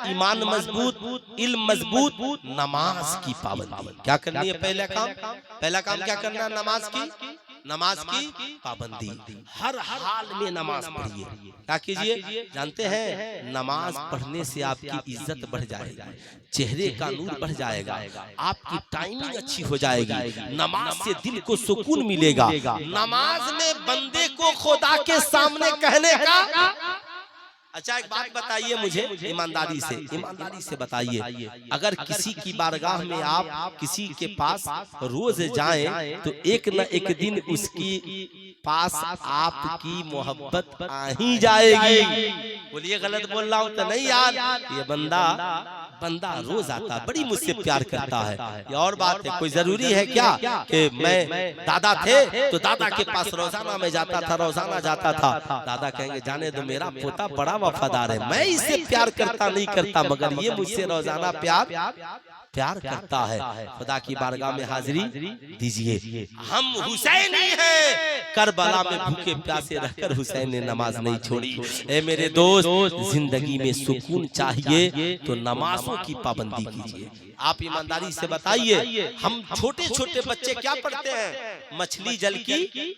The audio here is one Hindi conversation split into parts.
ईमान मजबूत, इल्म मजबूत, नमाज की पाबंदी। क्या करनी है? पहला काम क्या करना है? नमाज की पाबंदी। हर हाल में नमाज पढ़िए। क्या कीजिए? जानते हैं नमाज पढ़ने से आपकी इज्जत बढ़ जाएगी, चेहरे का नूर बढ़ जाएगा, आपकी टाइमिंग अच्छी हो जाएगी, नमाज से दिल को सुकून मिलेगा। नमाज में बंदे को खुदा के सामने कहने का। अच्छा एक बात बताइए मुझे, ईमानदारी से बताइए, अगर किसी की बारगाह में आप किसी के पास रोज जाएं तो एक न एक दिन उसकी पास आपकी मोहब्बत आ ही जाएगी। बोलिए गलत बोल रहा हूं तो नहीं यार? ये बंदा रोज आता, बड़ी मुझसे प्यार करता है। ये और बात है, कोई जरूरी है क्या कि मैं दादा थे तो दादा के पास रोजाना में जाता था, रोजाना जाता था। दादा कहेंगे जाने दो, मेरा पोता बड़ा वफादार है, मैं इससे प्यार करता नहीं करता, मगर ये मुझसे रोजाना प्यार करता है। खुदा की बारगाह में हाजिरी दीजिए। हम हुसैनी हैं, करबला में भूखे प्यासे रहकर हुसैन ने नमाज नहीं छोड़ी। ए मेरे दोस्त, जिंदगी में सुकून चाहिए तो नमाजों की पाबंदी कीजिए। आप ईमानदारी से बताइए, हम छोटे छोटे बच्चे क्या पढ़ते हैं? मछली जल की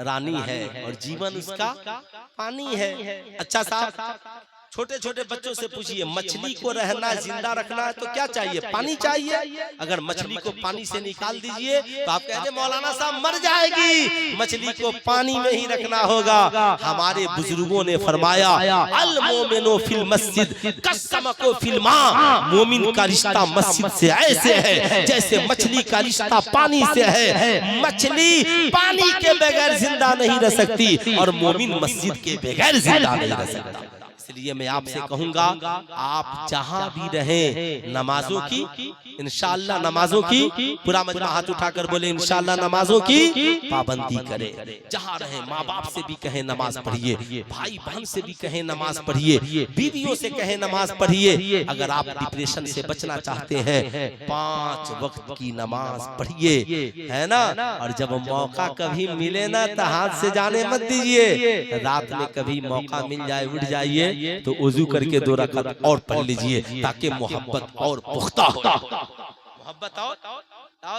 रानी है और जीवन उसका पानी है। अच्छा साहब, छोटे छोटे बच्चों से पूछिए, मछली को रहना, जिंदा रखना है तो क्या चाहिए? पानी चाहिए। अगर मछली को पानी से निकाल दीजिए तो आप कहते मौलाना साहब मर जाएगी। मछली को पानी में ही रखना होगा। हमारे बुजुर्गों ने फरमाया, अल मोमिनो फिल मस्जिद कसमको फिल माँ। मोमिन का रिश्ता मस्जिद से ऐसे है जैसे मछली का रिश्ता पानी से है। मछली पानी के बगैर जिंदा नहीं रह सकती और मोमिन मस्जिद के बगैर जिंदा नहीं रह सकता। इसलिए मैं आपसे कहूंगा, आप जहां भी रहें नमाजों की, इंशाअल्लाह नमाजों की, पूरा मजमा हाथ उठाकर बोले इंशाअल्लाह नमाजों की पाबंदी करें। जहां रहें, माँ बाप से भी कहें नमाज पढ़िए, भाई बहन से भी कहें नमाज पढ़िए, बीवियों से कहें नमाज पढ़िए। अगर आप डिप्रेशन से बचना चाहते हैं, 5 वक्त की नमाज पढ़िए, है ना। और जब मौका कभी मिले ना तो हाथ से जाने मत दीजिए। रात में कभी मौका मिल जाए, उठ जाइए तो वजू करके 2 रकात और पढ़ लीजिए, ताकि मोहब्बत और पुख्ता हो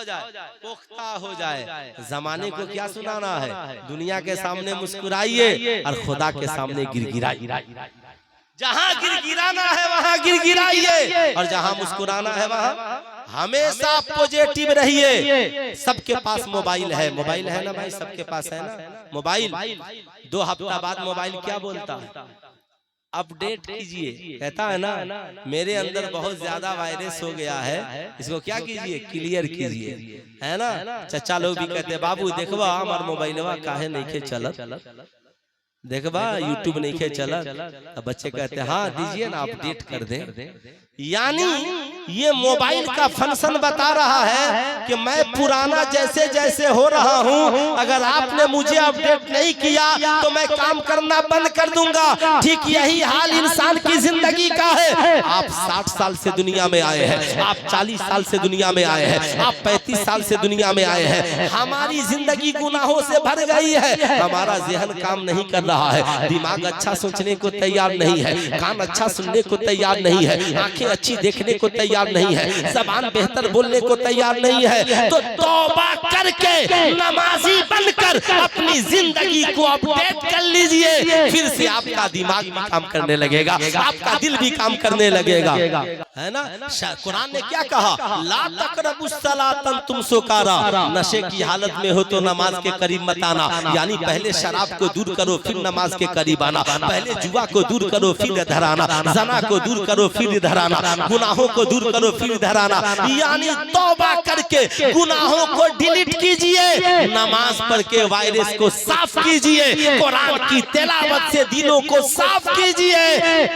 जाए, पुख्ता हो जाए। जमाने को क्या सुनाना है? दुनिया के सामने मुस्कुराइए और खुदा के सामने गिरगिराइए। जहां गिरगिराना है वहां गिरगिराइए और जहां मुस्कुराना है वहां हमेशा पॉजिटिव रहिए। सबके पास मोबाइल है ना भाई, सबके पास है ना मोबाइल। 2 हफ्ता बाद मोबाइल क्या बोलता है? अपडेट कीजिए, कहता है ना मेरे अंदर बहुत ज्यादा वायरस हो गया है, इसको क्या कीजिए? क्लियर कीजिए, है ना। चचा लोग भी कहते हैं बाबू देखबा हमार मोबाइलवा काहे नहीं के चलत, देखबा यूट्यूब नहीं के चलत। बच्चे कहते हैं हाँ दीजिए ना, अपडेट कर दें। यानी ये मोबाइल का फंक्शन बता रहा है कि मैं पुराना जैसे जैसे हो रहा हूँ, अगर आपने मुझे अपडेट नहीं किया तो मैं काम करना बंद कर दूंगा। ठीक यही हाल इंसान की जिंदगी का है। आप 60 साल से दुनिया में आए हैं, आप 40 साल से दुनिया में आए हैं, आप 35 साल से दुनिया में आए हैं। हमारी जिंदगी गुनाहों से भर गई है, हमारा जहन काम नहीं कर रहा है, दिमाग अच्छा सोचने को तैयार नहीं है, कान अच्छा सुनने को तैयार नहीं है, आंखें अच्छी देखने को तैयार नहीं है, जबान बेहतर बोलने को तैयार नहीं है। तो तौबा करके नमाजी बनकर अपनी जिंदगी को अपडेट कर लीजिए, फिर से आपका दिमाग भी काम करने लगेगा, आपका दिल भी काम करने लगेगा, है ना। कुरान ने क्या कहा? ला तक़रबुस सलातन तुम सुकारा, नशे की हालत में हो तो नमाज के करीब मत आना। यानी पहले शराब को दूर करो फिर नमाज के करीब आना, पहले जुआ को दूर करो फिर इधर आना, जना को दूर करो फिर इधर आना, गुनाहों को दूर करो फिर इधर आना। यानी तौबा करके गुनाहों को डिलीट कीजिए, नमाज पढ़ के वायरस को साफ कीजिए, कुरान की तिलावत से दिलों को साफ कीजिए,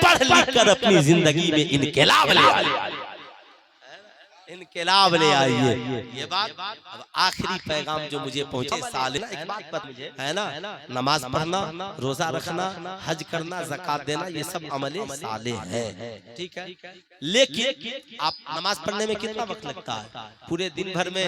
पढ़ लिख कर अपनी जिंदगी में इनकलाब ले आइए, इनकलाब ले आइए। ये बात अब आखिरी पैगाम जो मुझे पहुंचे साले ना, एक बात मुझे है ना, नमाज पढ़ना, रोजा रखना, हज करना, ज़कात देना, ये सब अमले साले हैं, ठीक है। लेकिन आप नमाज पढ़ने में कितना वक्त लगता है? पूरे दिन भर में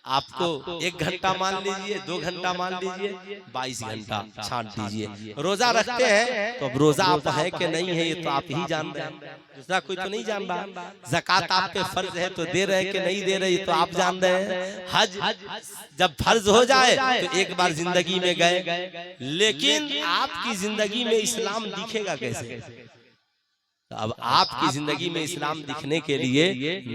आपको 1 घंटा मान लीजिए, 2 घंटा मान लीजिए, 22 घंटा छांट दीजिए। रोजा रखते हैं तो अब रोजा आप है कि नहीं है ये तो आप ही जान रहे हैं, दूसरा कोई तो नहीं जान रहा। ज़कात आप पे फर्ज है तो दे रहे कि नहीं दे रहे ये तो आप जान रहे हैं। हज जब फर्ज हो जाए तो एक बार जिंदगी में गए, लेकिन आपकी जिंदगी में इस्लाम दिखेगा कैसे? अब आपकी जिंदगी में इस्लाम दिखने के लिए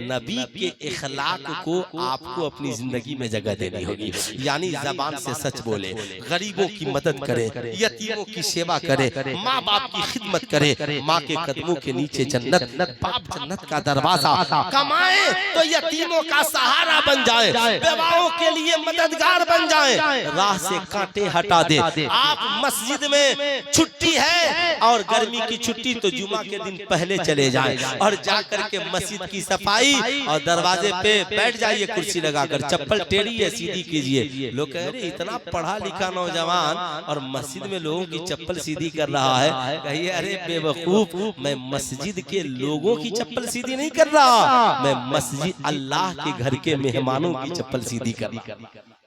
नबी के इखलाक को आपको अपनी जिंदगी में जगह देनी होगी। यानी ज़बान से सच बोले, गरीबों की मदद करे, यतीमों की सेवा करे, माँ बाप की खिदमत करे, माँ के कदमों के नीचे जन्नत, बाप जन्नत का दरवाजा, कमाए तो यतीमों का सहारा बन जाए, बेवाओं के लिए मददगार बन जाए, राह से कांटे हटा दे। आप मस्जिद में छुट्टी है और गर्मी की छुट्टी तो जुमा के दिन पहले चले जाएं और जाकर के मस्जिद की सफाई और दरवाजे पे बैठ जाइए कुर्सी लगाकर, चप्पल टेढ़ी है सीधी कीजिए। लोग कह रहे इतना पढ़ा लिखा नौजवान और मस्जिद में लोगों की चप्पल सीधी कर रहा है। कहिए अरे बेवकूफ, मैं मस्जिद के लोगों की चप्पल सीधी नहीं कर रहा, मैं मस्जिद अल्लाह के घर के मेहमानों की चप्पल सीधी कर रहा।